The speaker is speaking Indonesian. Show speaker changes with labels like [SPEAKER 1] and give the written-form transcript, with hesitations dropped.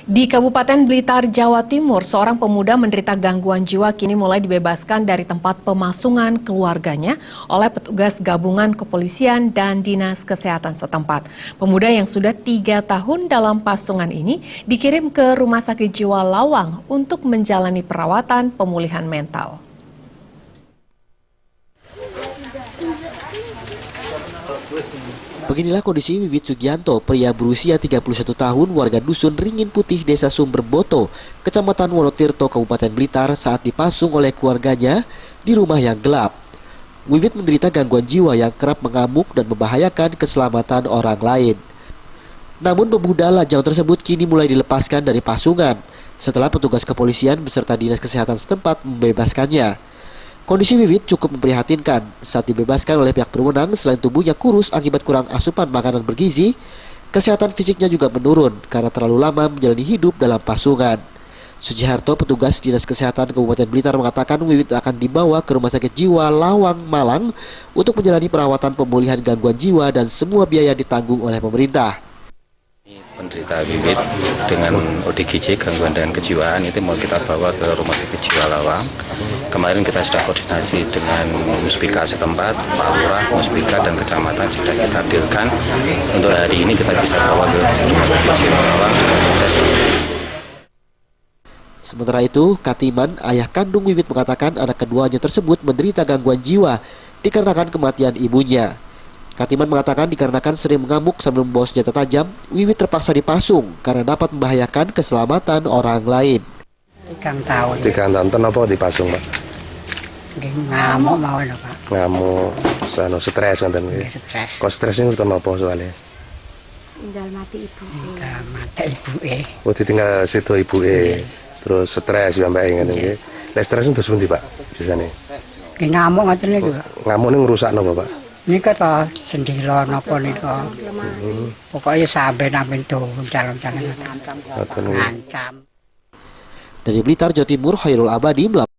[SPEAKER 1] Di Kabupaten Blitar, Jawa Timur, seorang pemuda menderita gangguan jiwa kini mulai dibebaskan dari tempat pemasungan keluarganya oleh petugas gabungan kepolisian dan dinas kesehatan setempat. Pemuda yang sudah 3 tahun dalam pasungan ini dikirim ke Rumah Sakit Jiwa Lawang untuk menjalani perawatan pemulihan mental.
[SPEAKER 2] Beginilah kondisi Wiwit Sugianto, pria berusia 31 tahun warga dusun Ringin Putih, Desa Sumberboto, Kecamatan Wonotirto, Kabupaten Blitar saat dipasung oleh keluarganya di rumah yang gelap. Wiwit menderita gangguan jiwa yang kerap mengamuk dan membahayakan keselamatan orang lain. Namun pemuda lajang tersebut kini mulai dilepaskan dari pasungan setelah petugas kepolisian beserta dinas kesehatan setempat membebaskannya. Kondisi Wiwit cukup memprihatinkan. Saat dibebaskan oleh pihak berwenang, selain tubuhnya kurus akibat kurang asupan makanan bergizi, kesehatan fisiknya juga menurun karena terlalu lama menjalani hidup dalam pasungan. Sujiharto, petugas Dinas Kesehatan Kabupaten Blitar, mengatakan Wiwit akan dibawa ke Rumah Sakit Jiwa Lawang, Malang untuk menjalani perawatan pemulihan gangguan jiwa dan semua biaya ditanggung oleh pemerintah.
[SPEAKER 3] Penderita Wiwit dengan ODGJ, gangguan dengan kejiwaan, itu mau kita bawa ke Rumah Sakit Jiwa Lawang. Kemarin kita sudah koordinasi dengan Muspika setempat, Pak Lurah, Muspika dan Kecamatan sudah kita dealkan. Untuk hari ini kita bisa bawa ke Rumah Sakit Jiwa Lawang.
[SPEAKER 2] Sementara itu, Katiman, ayah kandung Wiwit, mengatakan anak keduanya tersebut menderita gangguan jiwa dikarenakan kematian ibunya. Katiman mengatakan dikarenakan sering mengamuk sambil membawa senjata tajam, Wiwit terpaksa dipasung karena dapat membahayakan keselamatan orang lain.
[SPEAKER 4] 3 tahun.
[SPEAKER 5] 3 tahun, kenapa dipasung, Pak?
[SPEAKER 4] Ngamuk mau lho, Pak.
[SPEAKER 5] Ngamuk, stres kan?
[SPEAKER 4] Stres.
[SPEAKER 5] Kok stresnya kenapa soalnya?
[SPEAKER 6] Tinggal mati ibu.
[SPEAKER 4] Tinggal mati ibu.
[SPEAKER 5] Oh, ditinggal situ ibu terus stres ya Mbak ingin nggih. Lah stresnya terus pundi, Pak? Biasane.
[SPEAKER 4] Ngamuk ngoten niku.
[SPEAKER 5] Ngamuk ning ngrusakno apa, Pak?
[SPEAKER 4] Nika to jendela napa nika. Pokoke sampe nang pintu calon-calon ngancam.
[SPEAKER 2] Dari Blitar, Jawa Timur, Khairul Abadi